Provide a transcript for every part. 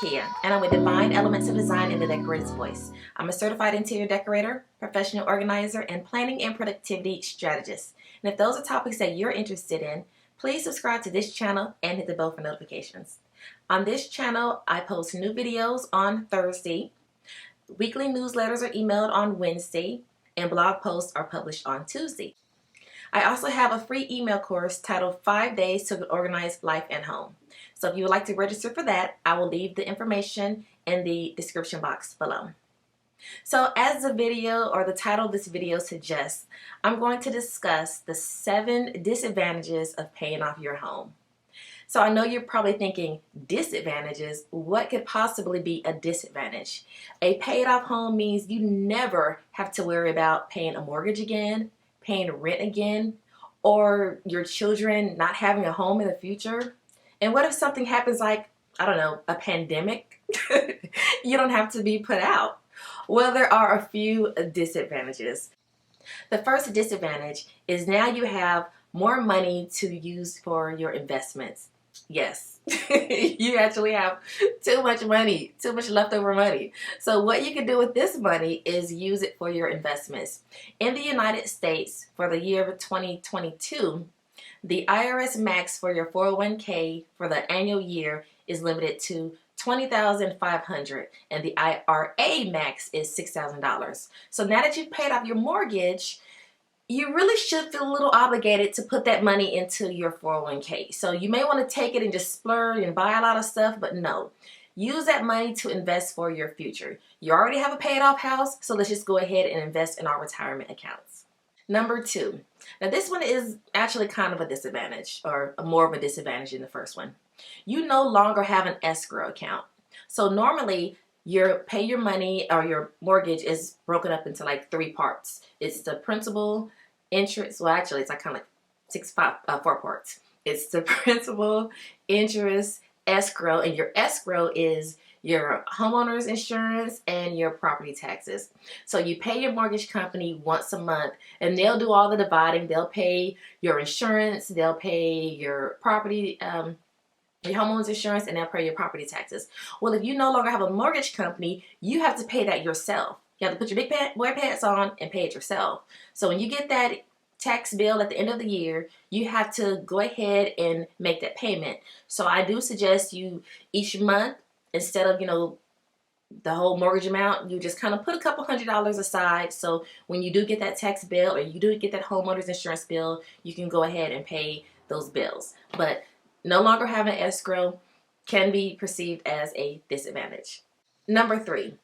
Kia, and I'm with Divine Elements of Design in the Decorator's Voice. I'm a certified interior decorator, professional organizer, and planning and productivity strategist. And if those are topics that you're interested in, please subscribe to this channel and hit the bell for notifications. On this channel, I post new videos on Thursday, weekly newsletters are emailed on Wednesday, and blog posts are published on Tuesday. I also have a free email course titled 5 Days to Organize Life and Home. So if you would like to register for that, I will leave the information in the description box below. So as the video or the title of this video suggests, I'm going to discuss the 7 disadvantages of paying off your home. So I know you're probably thinking, disadvantages? What could possibly be a disadvantage? A paid off home means you never have to worry about paying a mortgage again, paying rent again, or your children not having a home in the future. And what if something happens like, I don't know, a pandemic? You don't have to be put out. Well, there are a few disadvantages. The first disadvantage is now you have more money to use for your investments. Yes, you actually have too much money, too much leftover money. So what you can do with this money is use it for your investments. In the United States, for the year of 2022, the IRS max for your 401k for the annual year is limited to $20,500, and the IRA max is $6,000. So now that you've paid off your mortgage, you really should feel a little obligated to put that money into your 401k. So you may want to take it and just splurge and buy a lot of stuff, but no. Use that money to invest for your future. You already have a paid off house, so let's just go ahead and invest in our retirement accounts. Number 2. Now this one is actually kind of a disadvantage, or more of a disadvantage than the first one. You no longer have an escrow account. So normally you pay your money, or your mortgage is broken up into like 3 parts. It's the principal, interest, well actually it's like kind of like 4 parts. It's the principal, interest, escrow, and your escrow is your homeowner's insurance and your property taxes. So you pay your mortgage company once a month and they'll do all the dividing. They'll pay your insurance, they'll pay your property, your homeowner's insurance, and they'll pay your property taxes. Well, if you no longer have a mortgage company, you have to pay that yourself. You have to put your big boy pants on and pay it yourself. So when you get that tax bill at the end of the year, you have to go ahead and make that payment. So I do suggest you each month, instead of, the whole mortgage amount, you just kind of put a couple $100s aside. So when you do get that tax bill, or you do get that homeowner's insurance bill, you can go ahead and pay those bills. But no longer having escrow can be perceived as a disadvantage. Number 3.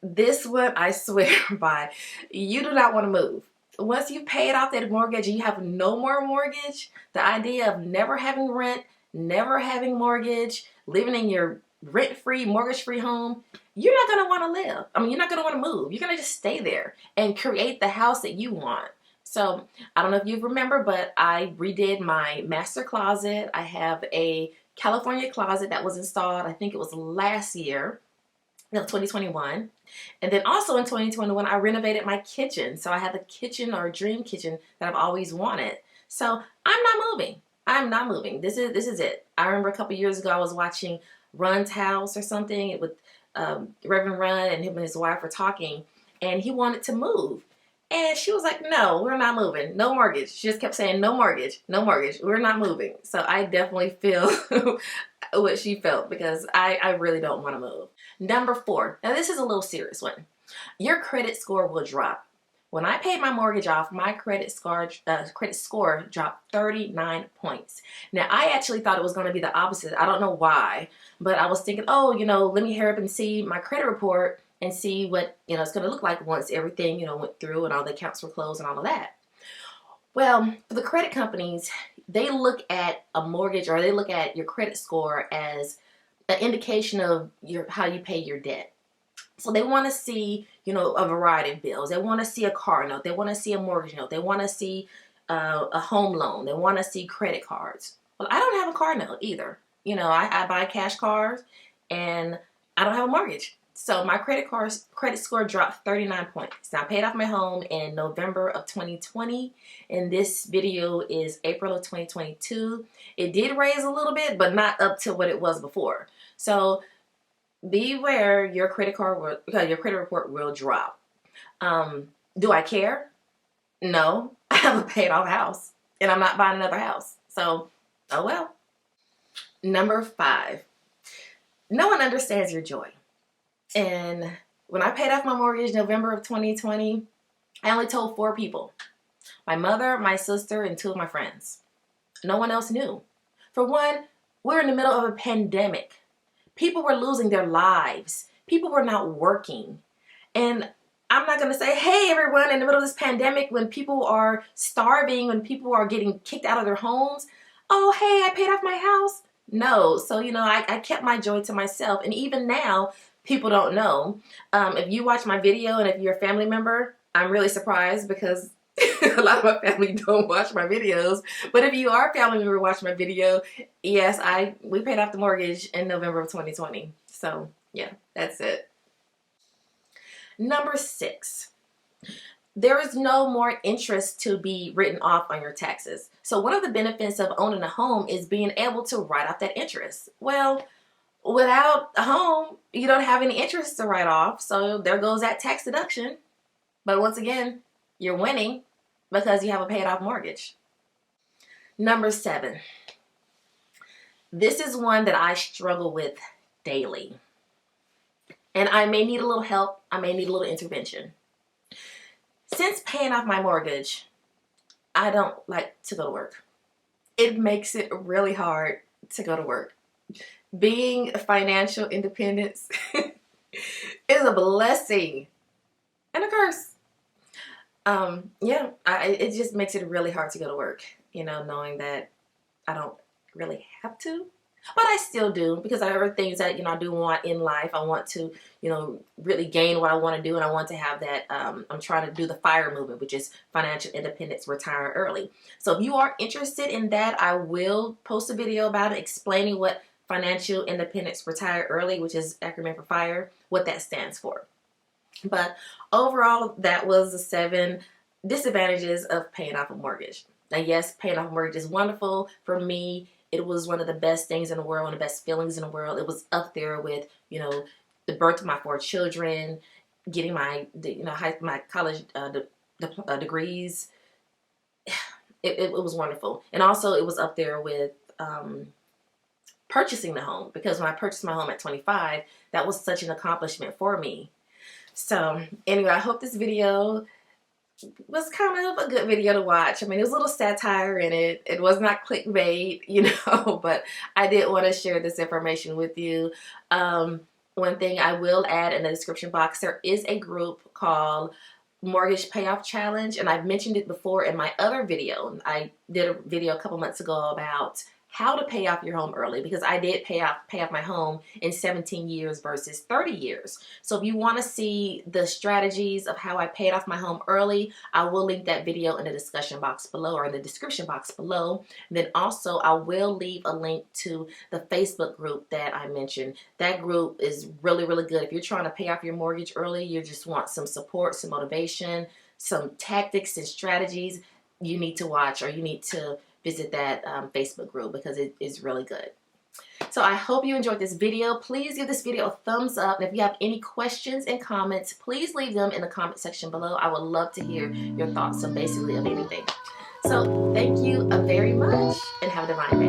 This one I swear by. You do not want to move. Once you've paid off that mortgage and you have no more mortgage, the idea of never having rent, never having mortgage, living in your rent-free, mortgage-free home, you're not going to want to live. I mean, you're not going to want to move. You're going to just stay there and create the house that you want. So I don't know if you remember, but I redid my master closet. I have a California closet that was installed, I think it was last year, 2021. And then also in 2021, I renovated my kitchen. So I have a kitchen, or a dream kitchen, that I've always wanted. So I'm not moving. I'm not moving. This is it. I remember a couple years ago I was watching Run's house or something with Reverend Run, and him and his wife were talking, and he wanted to move. And she was like, no, we're not moving. No mortgage. She just kept saying, no mortgage, no mortgage. We're not moving. So I definitely feel what she felt, because I really don't want to move. Number 4. Now this is a little serious one. Your credit score will drop. When I paid my mortgage off, my credit score dropped 39 points. Now, I actually thought it was going to be the opposite. I don't know why, but I was thinking, oh, let me hurry up and see my credit report and see what, it's going to look like once everything, went through and all the accounts were closed and all of that. Well, for the credit companies, they look at a mortgage, or they look at your credit score as an indication of how you pay your debt. So they want to see, a variety of bills. They want to see a car note. They want to see a mortgage note. They want to see a home loan. They want to see credit cards. Well, I don't have a car note either. I buy cash cars, and I don't have a mortgage. So my credit score dropped 39 points. Now I paid off my home in November of 2020, and this video is April of 2022. It did raise a little bit, but not up to what it was before. So beware, your credit report will drop. Do I care? No. I have a paid off house and I'm not buying another house. So, oh well. Number 5, no one understands your joy. And when I paid off my mortgage November of 2020, I only told 4 people. My mother, my sister, and 2 of my friends. No one else knew. For one, we're in the middle of a pandemic. People were losing their lives. People were not working. And I'm not going to say, hey, everyone, in the middle of this pandemic, when people are starving, when people are getting kicked out of their homes, oh, hey, I paid off my house. No. So, I kept my joy to myself. And even now, people don't know. If you watch my video and if you're a family member, I'm really surprised because a lot of my family don't watch my videos. But if you are a family member watch my video, yes, we paid off the mortgage in November of 2020. So, yeah, that's it. Number 6, there is no more interest to be written off on your taxes. So one of the benefits of owning a home is being able to write off that interest. Well, without a home, you don't have any interest to write off. So there goes that tax deduction. But once again, you're winning because you have a paid off mortgage. Number 7, this is one that I struggle with daily. And I may need a little help. I may need a little intervention. Since paying off my mortgage, I don't like to go to work. It makes it really hard to go to work. Being a financial independence is a blessing and a curse. It just makes it really hard to go to work, knowing that I don't really have to. But I still do because there are things that, I do want in life. I want to, really gain what I want to do. And I want to have that. I'm trying to do the FIRE movement, which is financial independence, retire early. So if you are interested in that, I will post a video about it explaining what financial independence, retire early, which is acronym for FIRE, what that stands for. But overall, that was the 7 disadvantages of paying off a mortgage. Now, yes, paying off a mortgage is wonderful. For me, it was one of the best things in the world, one of the best feelings in the world. It was up there with, the birth of my 4 children, getting my college degrees. It was wonderful. And also it was up there with purchasing the home, because when I purchased my home at 25, that was such an accomplishment for me. So anyway, I hope this video was kind of a good video to watch. I mean, there was a little satire in it. It was not clickbait, but I did want to share this information with you. One thing I will add in the description box, there is a group called Mortgage Payoff Challenge, and I've mentioned it before in my other video. I did a video a couple months ago about how to pay off your home early, because I did pay off my home in 17 years versus 30 years. So if you want to see the strategies of how I paid off my home early, I will link that video in the discussion box below, or in the description box below. And then also I will leave a link to the Facebook group that I mentioned. That group is really, really good. If you're trying to pay off your mortgage early, you just want some support, some motivation, some tactics and strategies, you need to watch, or you need to visit that Facebook group, because it is really good. So I hope you enjoyed this video. Please give this video a thumbs up. And if you have any questions and comments, please leave them in the comment section below. I would love to hear your thoughts, so basically of anything. So thank you very much, and have a divine day.